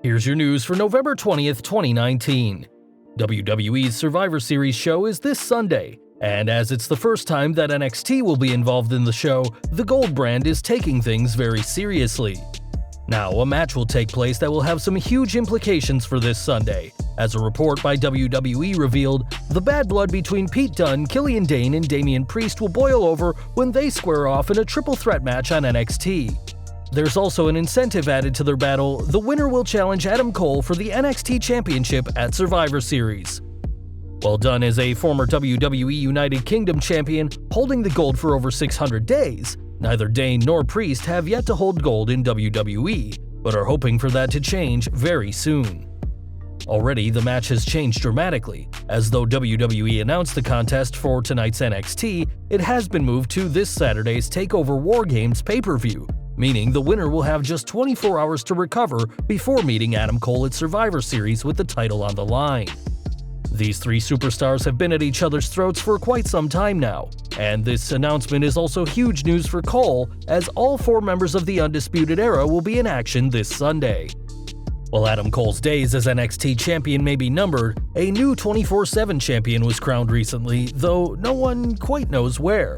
Here's your news for November 20th, 2019. WWE's Survivor Series show is this Sunday, and as it's the first time that NXT will be involved in the show, the Gold brand is taking things very seriously. Now, a match will take place that will have some huge implications for this Sunday. As a report by WWE revealed, the bad blood between Pete Dunne, Killian Dane, and Damian Priest will boil over when they square off in a triple threat match on NXT. There's also an incentive added to their battle. The winner will challenge Adam Cole for the NXT Championship at Survivor Series. While Dunne is a former WWE United Kingdom champion, holding the gold for over 600 days, neither Dane nor Priest have yet to hold gold in WWE, but are hoping for that to change very soon. Already, the match has changed dramatically. As though WWE announced the contest for tonight's NXT, it has been moved to this Saturday's TakeOver War Games pay-per-view, meaning the winner will have just 24 hours to recover before meeting Adam Cole at Survivor Series with the title on the line. These three superstars have been at each other's throats for quite some time now, and this announcement is also huge news for Cole, as all four members of the Undisputed Era will be in action this Sunday. While Adam Cole's days as NXT champion may be numbered, a new 24/7 champion was crowned recently, though no one quite knows where.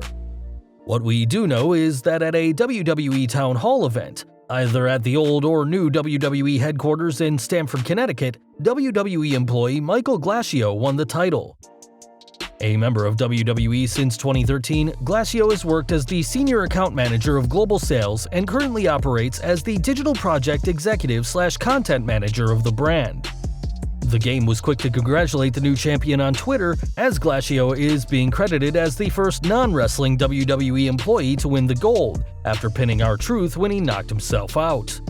What we do know is that at a WWE Town Hall event, either at the old or new WWE headquarters in Stamford, Connecticut, WWE employee Michael Glacio won the title. A member of WWE since 2013, Glacio has worked as the Senior Account Manager of Global Sales and currently operates as the Digital Project Executive/Content Manager of the brand. The game was quick to congratulate the new champion on Twitter, as Glacio is being credited as the first non-wrestling WWE employee to win the gold, after pinning R-Truth when he knocked himself out.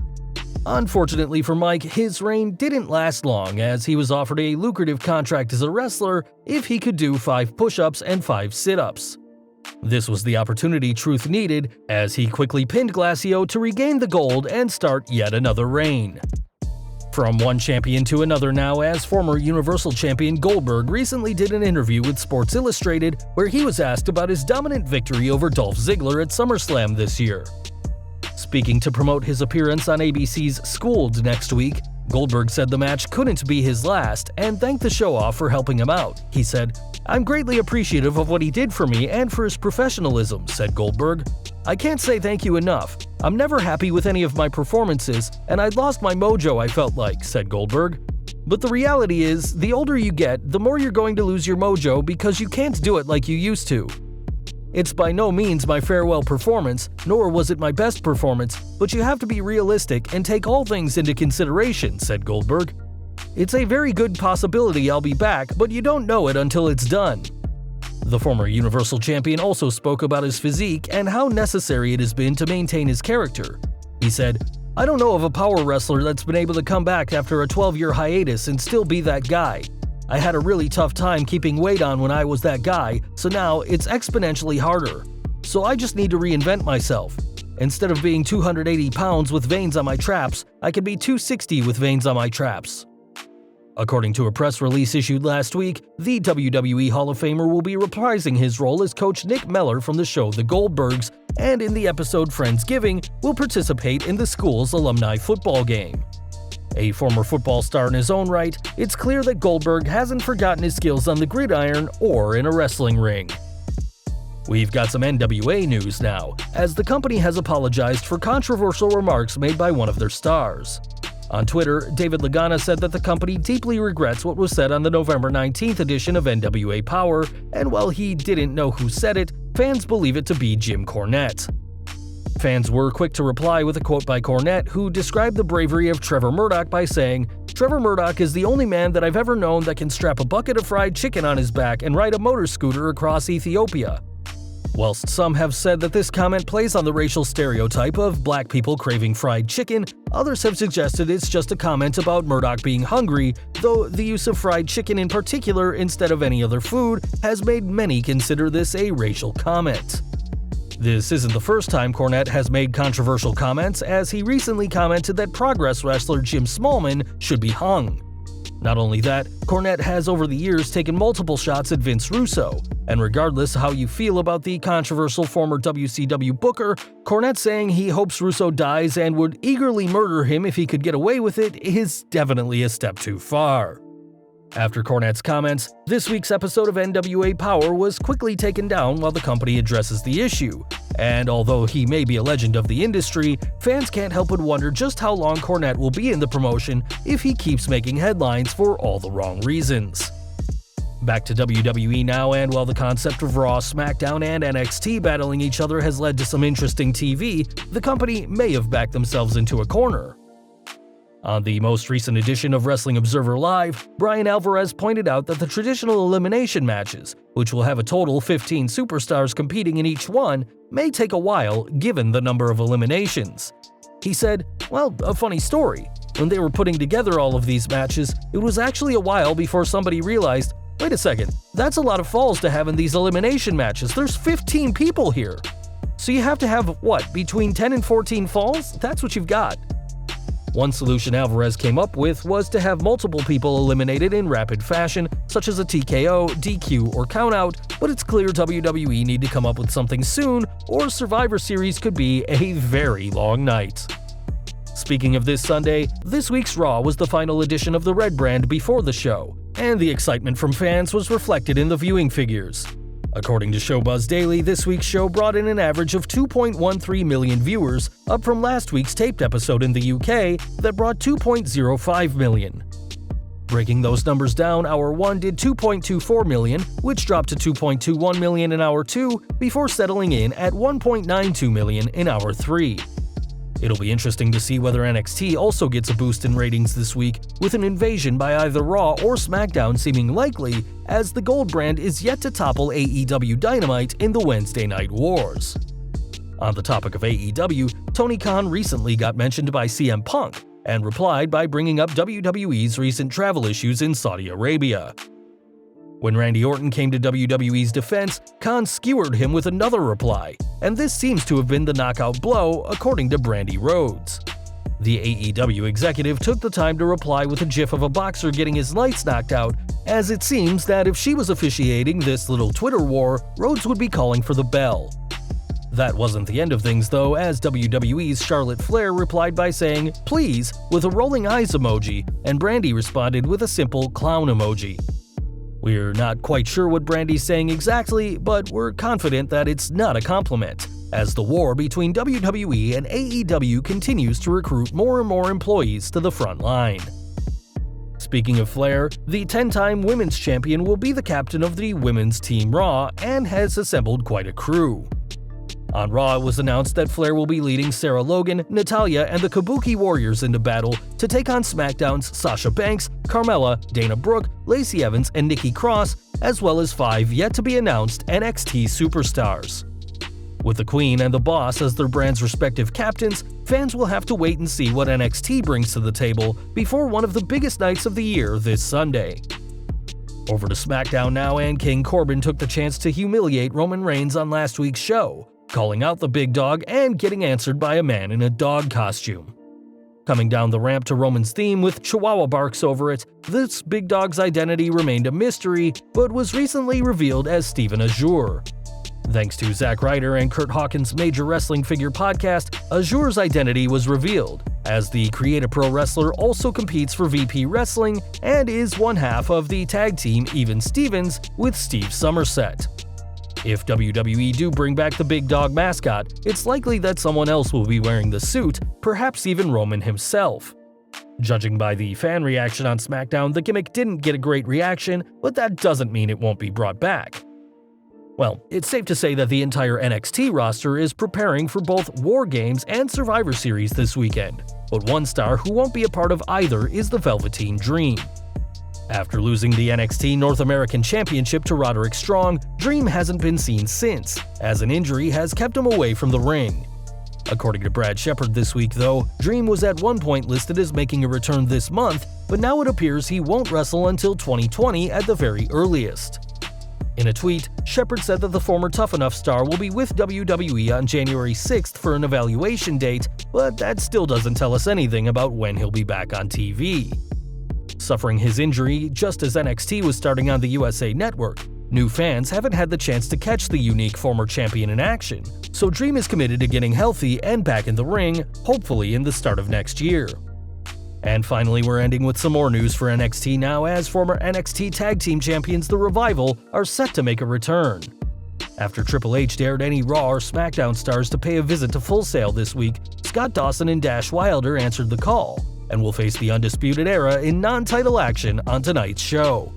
Unfortunately for Mike, his reign didn't last long, as he was offered a lucrative contract as a wrestler if he could do 5 push-ups and 5 sit-ups. This was the opportunity Truth needed, as he quickly pinned Glacio to regain the gold and start yet another reign. From one champion to another now, as former Universal Champion Goldberg recently did an interview with Sports Illustrated where he was asked about his dominant victory over Dolph Ziggler at SummerSlam this year. Speaking to promote his appearance on ABC's Schooled next week, Goldberg said the match couldn't be his last and thanked the show-off for helping him out. He said, "I'm greatly appreciative of what he did for me and for his professionalism," said Goldberg. "I can't say thank you enough. I'm never happy with any of my performances, and I'd lost my mojo, I felt like," said Goldberg. "But the reality is, the older you get, the more you're going to lose your mojo because you can't do it like you used to. It's by no means my farewell performance, nor was it my best performance, but you have to be realistic and take all things into consideration," said Goldberg. "It's a very good possibility I'll be back, but you don't know it until it's done." The former Universal Champion also spoke about his physique and how necessary it has been to maintain his character. He said, "I don't know of a power wrestler that's been able to come back after a 12-year hiatus and still be that guy. I had a really tough time keeping weight on when I was that guy, so now it's exponentially harder. So I just need to reinvent myself. Instead of being 280 pounds with veins on my traps, I can be 260 with veins on my traps." According to a press release issued last week, the WWE Hall of Famer will be reprising his role as Coach Nick Meller from the show The Goldbergs, and in the episode Friendsgiving, will participate in the school's alumni football game. A former football star in his own right, it's clear that Goldberg hasn't forgotten his skills on the gridiron or in a wrestling ring. We've got some NWA news now, as the company has apologized for controversial remarks made by one of their stars. On Twitter, David Lagana said that the company deeply regrets what was said on the November 19th edition of NWA Power, and while he didn't know who said it, fans believe it to be Jim Cornette. Fans were quick to reply with a quote by Cornette, who described the bravery of Trevor Murdoch by saying, "Trevor Murdoch is the only man that I've ever known that can strap a bucket of fried chicken on his back and ride a motor scooter across Ethiopia." Whilst some have said that this comment plays on the racial stereotype of black people craving fried chicken, others have suggested it's just a comment about Murdoch being hungry, though the use of fried chicken in particular instead of any other food has made many consider this a racial comment. This isn't the first time Cornette has made controversial comments, as he recently commented that Progress wrestler Jim Smallman should be hung. Not only that, Cornette has over the years taken multiple shots at Vince Russo, and regardless of how you feel about the controversial former WCW booker, Cornette saying he hopes Russo dies and would eagerly murder him if he could get away with it is definitely a step too far. After Cornette's comments, this week's episode of NWA Power was quickly taken down while the company addresses the issue, and although he may be a legend of the industry, fans can't help but wonder just how long Cornette will be in the promotion if he keeps making headlines for all the wrong reasons. Back to WWE now, and while the concept of Raw, SmackDown, and NXT battling each other has led to some interesting TV, the company may have backed themselves into a corner. On the most recent edition of Wrestling Observer Live, Brian Alvarez pointed out that the traditional elimination matches, which will have a total 15 superstars competing in each one, may take a while given the number of eliminations. He said, well, a funny story. When they were putting together all of these matches, it was actually a while before somebody realized, wait a second, that's a lot of falls to have in these elimination matches. There's 15 people here. So you have to have, what, between 10 and 14 falls? That's what you've got. One solution Alvarez came up with was to have multiple people eliminated in rapid fashion, such as a TKO, DQ, or countout, but it's clear WWE need to come up with something soon, or Survivor Series could be a very long night. Speaking of this Sunday, this week's Raw was the final edition of the Red Brand before the show, and the excitement from fans was reflected in the viewing figures. According to Showbuzz Daily, this week's show brought in an average of 2.13 million viewers, up from last week's taped episode in the UK that brought 2.05 million. Breaking those numbers down, Hour 1 did 2.24 million, which dropped to 2.21 million in Hour 2, before settling in at 1.92 million in Hour 3. It'll be interesting to see whether NXT also gets a boost in ratings this week, with an invasion by either Raw or SmackDown seeming likely, as the Gold Brand is yet to topple AEW Dynamite in the Wednesday Night Wars. On the topic of AEW, Tony Khan recently got mentioned by CM Punk, and replied by bringing up WWE's recent travel issues in Saudi Arabia. When Randy Orton came to WWE's defense, Khan skewered him with another reply, and this seems to have been the knockout blow, according to Brandy Rhodes. The AEW executive took the time to reply with a gif of a boxer getting his lights knocked out, as it seems that if she was officiating this little Twitter war, Rhodes would be calling for the bell. That wasn't the end of things though, as WWE's Charlotte Flair replied by saying, "Please," with a rolling eyes emoji, and Brandy responded with a simple clown emoji. We're not quite sure what Brandy's saying exactly, but we're confident that it's not a compliment, as the war between WWE and AEW continues to recruit more and more employees to the front line. Speaking of Flair, the 10-time women's champion will be the captain of the women's Team Raw and has assembled quite a crew. On Raw, it was announced that Flair will be leading Sarah Logan, Natalya, and the Kabuki Warriors into battle to take on SmackDown's Sasha Banks, Carmella, Dana Brooke, Lacey Evans, and Nikki Cross, as well as 5 yet-to-be-announced NXT superstars. With the Queen and the Boss as their brand's respective captains, fans will have to wait and see what NXT brings to the table before one of the biggest nights of the year this Sunday. Over to SmackDown now, and King Corbin took the chance to humiliate Roman Reigns on last week's show, calling out the big dog and getting answered by a man in a dog costume. Coming down the ramp to Roman's theme with Chihuahua barks over it, this big dog's identity remained a mystery, but was recently revealed as Steven Azure. Thanks to Zack Ryder and Kurt Hawkins' Major Wrestling Figure podcast, Azure's identity was revealed, as the Create-A-Pro wrestler also competes for VP Wrestling and is one half of the tag team Even Stevens with Steve Somerset. If WWE do bring back the big dog mascot, it's likely that someone else will be wearing the suit, perhaps even Roman himself. Judging by the fan reaction on SmackDown, the gimmick didn't get a great reaction, but that doesn't mean it won't be brought back. Well, it's safe to say that the entire NXT roster is preparing for both War Games and Survivor Series this weekend, but one star who won't be a part of either is the Velveteen Dream. After losing the NXT North American Championship to Roderick Strong, Dream hasn't been seen since, as an injury has kept him away from the ring. According to Brad Shepard this week though, Dream was at one point listed as making a return this month, but now it appears he won't wrestle until 2020 at the very earliest. In a tweet, Shepard said that the former Tough Enough star will be with WWE on January 6th for an evaluation date, but that still doesn't tell us anything about when he'll be back on TV. Suffering his injury just as NXT was starting on the USA Network, new fans haven't had the chance to catch the unique former champion in action, so Dream is committed to getting healthy and back in the ring, hopefully in the start of next year. And finally, we're ending with some more news for NXT now, as former NXT Tag Team Champions The Revival are set to make a return. After Triple H dared any Raw or SmackDown stars to pay a visit to Full Sail this week, Scott Dawson and Dash Wilder answered the call, and will face the Undisputed Era in non-title action on tonight's show.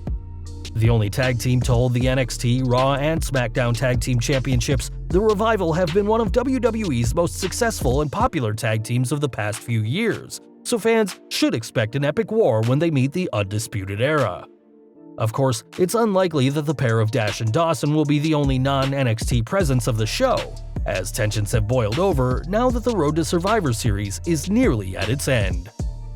The only tag team to hold the NXT, Raw, and SmackDown Tag Team Championships, The Revival have been one of WWE's most successful and popular tag teams of the past few years, so fans should expect an epic war when they meet the Undisputed Era. Of course, it's unlikely that the pair of Dash and Dawson will be the only non-NXT presence of the show, as tensions have boiled over now that the Road to Survivor Series is nearly at its end.